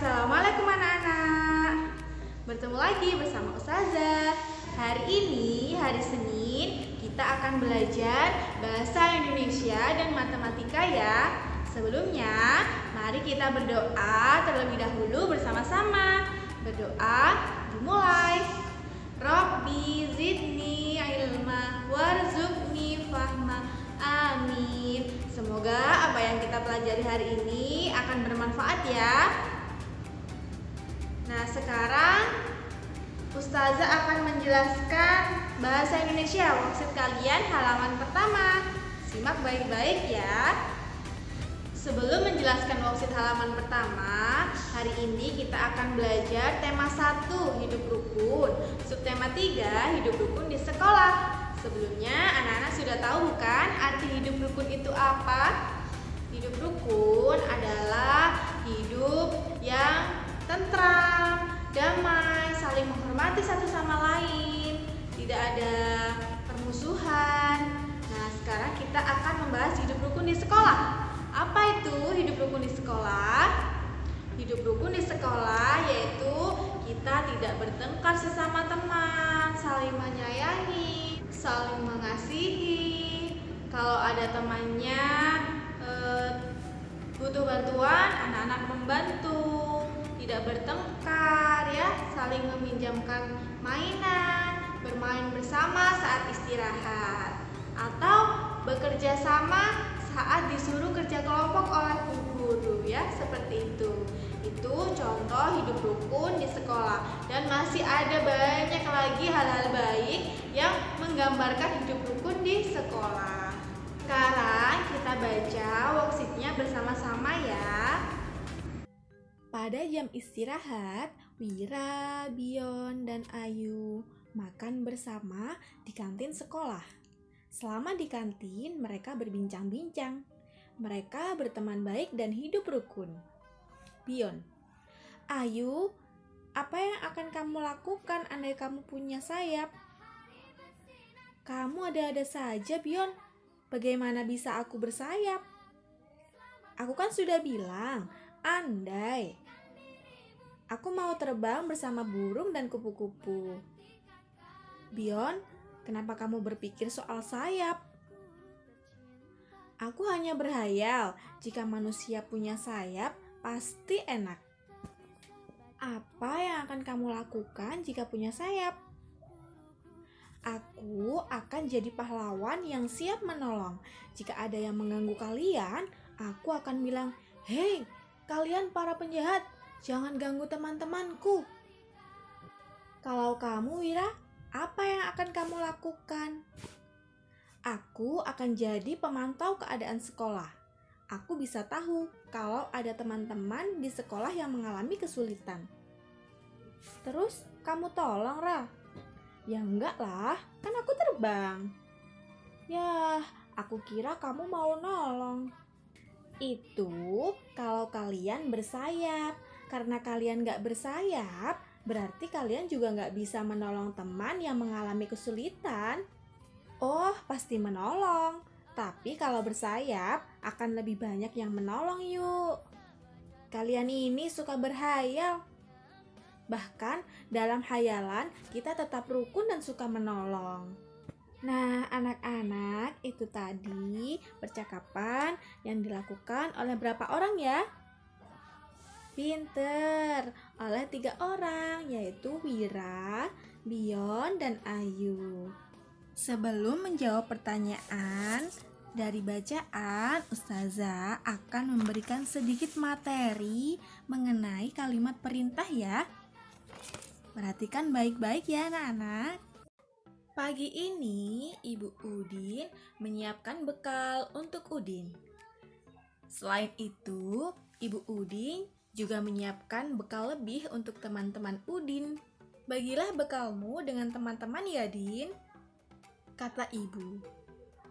Assalamualaikum anak-anak. Bertemu lagi bersama Ustazah. Hari ini, hari Senin, kita akan belajar bahasa Indonesia dan matematika ya. Sebelumnya, mari kita berdoa terlebih dahulu bersama-sama. Berdoa dimulai. Rabbi zidni ilma warzuqni fahma. Amin. Semoga apa yang kita pelajari hari ini akan bermanfaat ya. Nah, sekarang Ustazah akan menjelaskan bahasa Indonesia worksheet kalian halaman pertama. Simak baik-baik ya. Sebelum menjelaskan worksheet halaman pertama, hari ini kita akan belajar tema 1, hidup rukun. Subtema 3, hidup rukun di sekolah. Sebelumnya anak-anak sudah tahu bukan arti hidup rukun itu apa? Hidup rukun adalah hidup yang tentram, damai, saling menghormati satu sama lain, tidak ada permusuhan. Nah, sekarang kita akan membahas hidup rukun di sekolah. Apa itu hidup rukun di sekolah? Hidup rukun di sekolah yaitu kita tidak bertengkar sesama teman, saling menyayangi, saling mengasihi. Kalau ada temannya butuh bantuan, anak-anak membantu, tidak bertengkar ya, saling meminjamkan mainan, bermain bersama saat istirahat, atau bekerja sama saat disuruh kerja kelompok oleh guru ya, seperti itu. Itu contoh hidup rukun di sekolah, dan masih ada banyak lagi hal-hal baik yang menggambarkan hidup rukun di sekolah. Sekarang kita baca worksheet-nya bersama-sama ya. Pada jam istirahat, Wira, Bion, dan Ayu makan bersama di kantin sekolah. Selama di kantin, mereka berbincang-bincang. Mereka berteman baik dan hidup rukun. Bion, Ayu, apa yang akan kamu lakukan andai kamu punya sayap? Kamu ada-ada saja, Bion. Bagaimana bisa aku bersayap? Aku kan sudah bilang, andai. Aku mau terbang bersama burung dan kupu-kupu. Bion, kenapa kamu berpikir soal sayap? Aku hanya berhayal, jika manusia punya sayap, pasti enak. Apa yang akan kamu lakukan jika punya sayap? Aku akan jadi pahlawan yang siap menolong. Jika ada yang mengganggu kalian, aku akan bilang, "Hei, kalian para penjahat, jangan ganggu teman-temanku." Kalau kamu, Wira, apa yang akan kamu lakukan? Aku akan jadi pemantau keadaan sekolah. Aku bisa tahu kalau ada teman-teman di sekolah yang mengalami kesulitan. Terus kamu tolong, Ra? Ya enggak lah, kan aku terbang. Yah, aku kira kamu mau nolong. Itu kalau kalian bersayap. Karena kalian gak bersayap, berarti kalian juga gak bisa menolong teman yang mengalami kesulitan. Oh, pasti menolong. Tapi kalau bersayap, akan lebih banyak yang menolong yuk. Kalian ini suka berhayal. Bahkan dalam hayalan, kita tetap rukun dan suka menolong. Nah, anak-anak, itu tadi percakapan yang dilakukan oleh berapa orang ya? Pinter, oleh 3 orang, yaitu Wira, Bion, dan Ayu. Sebelum menjawab pertanyaan dari bacaan, Ustazah akan memberikan sedikit materi mengenai kalimat perintah ya. Perhatikan baik-baik ya anak-anak. Pagi ini Ibu Udin menyiapkan bekal untuk Udin. Selain itu, Ibu Udin juga menyiapkan bekal lebih untuk teman-teman Udin. Bagilah bekalmu dengan teman-teman ya, Din, kata ibu.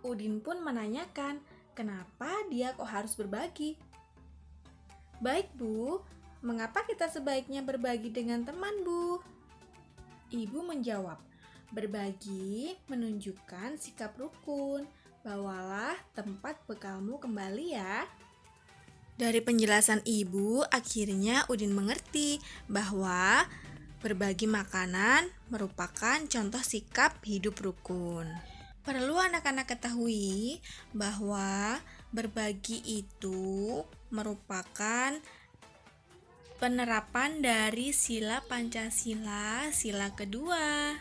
Udin pun menanyakan, kenapa dia kok harus berbagi? Baik, Bu. Mengapa kita sebaiknya berbagi dengan teman, Bu? Ibu menjawab, berbagi menunjukkan sikap rukun. Bawalah tempat bekalmu kembali ya. Dari penjelasan ibu, akhirnya Udin mengerti bahwa berbagi makanan merupakan contoh sikap hidup rukun. Perlu anak-anak ketahui bahwa berbagi itu merupakan penerapan dari sila Pancasila, sila kedua,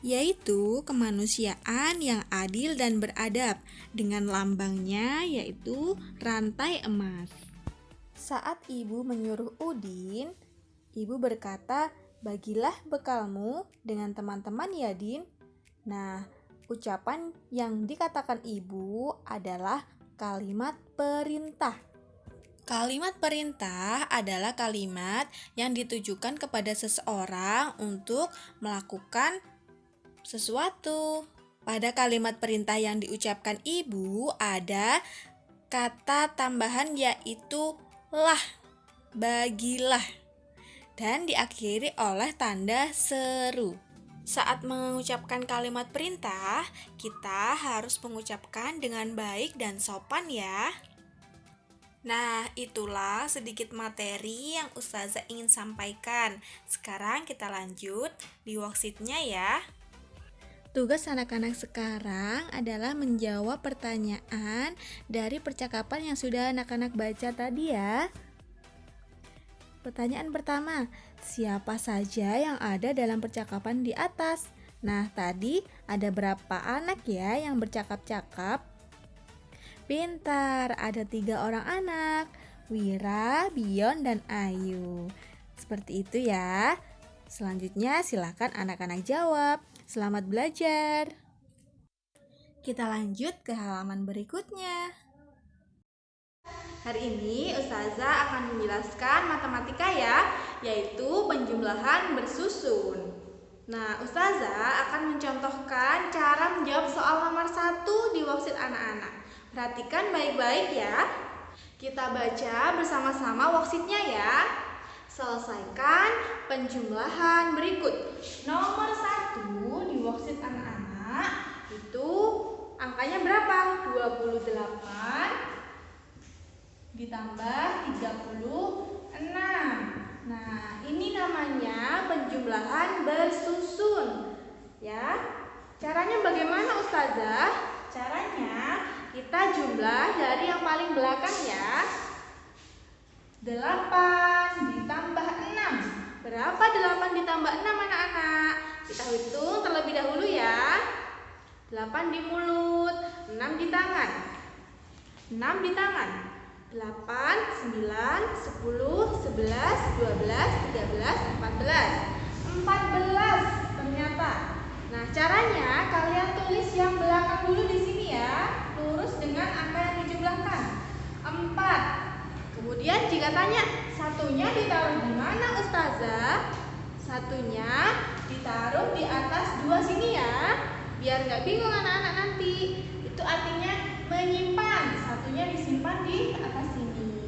yaitu kemanusiaan yang adil dan beradab, dengan lambangnya yaitu rantai emas. Saat ibu menyuruh Udin, ibu berkata, "Bagilah bekalmu dengan teman-teman ya, Din." Nah, ucapan yang dikatakan ibu adalah kalimat perintah. Kalimat perintah adalah kalimat yang ditujukan kepada seseorang untuk melakukan sesuatu. Pada kalimat perintah yang diucapkan ibu ada kata tambahan yaitu lah, bagilah, dan diakhiri oleh tanda seru. Saat mengucapkan kalimat perintah, kita harus mengucapkan dengan baik dan sopan ya. Nah, itulah sedikit materi yang Ustazah ingin sampaikan. Sekarang kita lanjut di worksheet-nya ya. Tugas anak-anak sekarang adalah menjawab pertanyaan dari percakapan yang sudah anak-anak baca tadi ya. Pertanyaan pertama, siapa saja yang ada dalam percakapan di atas? Nah, tadi ada berapa anak ya yang bercakap-cakap? Pintar, ada 3 orang anak, Wira, Bion, dan Ayu. Seperti itu ya. Selanjutnya silakan anak-anak jawab. Selamat belajar. Kita lanjut ke halaman berikutnya. Hari ini Ustazah akan menjelaskan matematika ya, yaitu penjumlahan bersusun. Nah, Ustazah akan mencontohkan cara menjawab soal nomor 1 di worksheet anak-anak. Perhatikan baik-baik ya. Kita baca bersama-sama worksheet-nya ya. Selesaikan penjumlahan berikut. Nomor 1 di worksheet anak-anak itu angkanya berapa? 28 ditambah 36. Nah, ini namanya penjumlahan bersusun. Ya. Caranya bagaimana Ustazah? Caranya kita jumlah dari yang paling belakang ya. 8 ditambah 6. Berapa 8 ditambah 6 anak-anak? Kita hitung terlebih dahulu ya. 8 di mulut, 6 di tangan. 6 di tangan. 8, 9, 10, 11, 12, 13, 14. 14 ternyata. Nah, caranya kalian tulis yang belakang dulu di sini ya. Lurus dengan angka yang dijumlahkan. 4. Kemudian jika tanya, satunya ditaruh di mana Ustazah? Satunya ditaruh di atas 2 sini ya. Biar nggak bingung anak-anak nanti. Itu artinya menyimpan. Satunya disimpan di atas sini.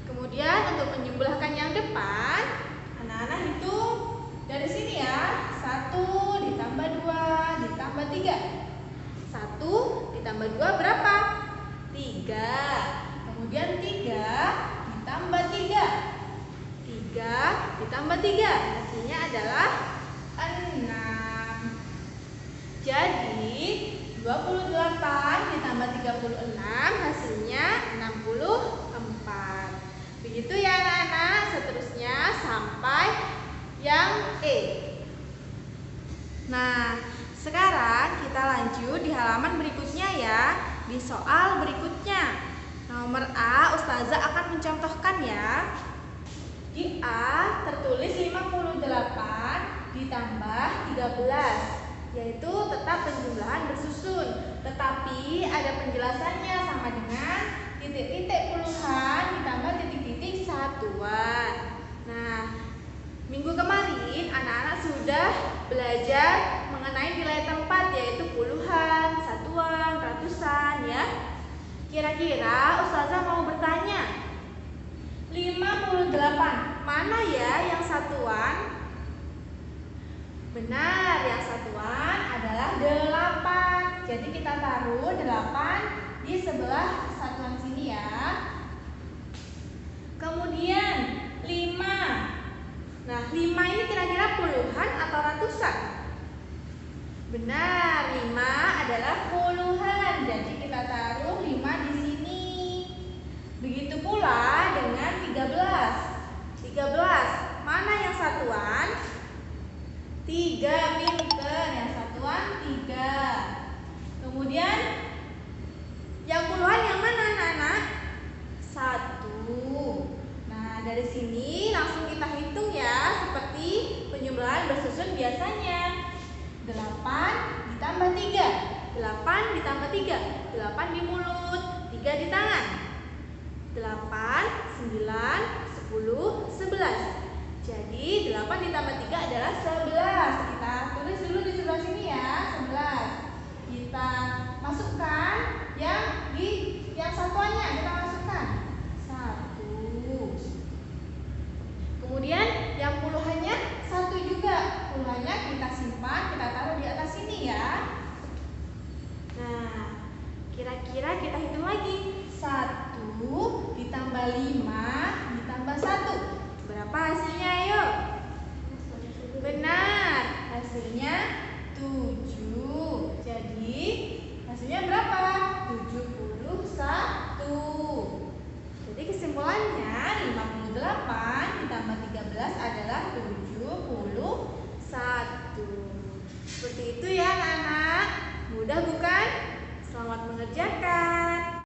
Kemudian untuk menjumlahkan yang depan, anak-anak hitung dari sini ya. 1 ditambah 2 ditambah 3. 1 ditambah 2 berapa? 3. Kemudian 3 ditambah 3. 3 ditambah 3 hasilnya adalah 6. Jadi 28 ditambah 36 hasilnya 64. Begitu ya anak-anak, seterusnya sampai yang E. Nah, sekarang kita lanjut di halaman berikutnya ya. Di soal berikutnya nomor A, Ustazah akan mencontohkan ya. Di A tertulis 58 ditambah 13, yaitu tetap penjumlahan bersusun. Tetapi ada penjelasannya sama dengan titik-titik puluhan ditambah titik-titik satuan. Nah, minggu kemarin anak-anak sudah belajar mengenai nilai tempat, yaitu puluhan, satuan, ratusan ya. Kira-kira Ustazah mau bertanya, 58 mana ya yang satuan? Benar, yang satuan adalah 8. Jadi kita taruh 8 di sebelah satuan sini ya. 8 di mulut, 3 di tangan. 8, 9, 10, 11. Jadi 8 ditambah 3 adalah 11. Kita tulis dulu di sebelah sini ya, 11. Kita masukkan yang satuannya, kita masukkan 1. Kemudian yang puluhannya 1 juga. Puluhannya kita simpan, kita taruh di atas sini ya. Nah, kira-kira kita hitung lagi. 1 ditambah 5 ditambah 1. Berapa hasilnya?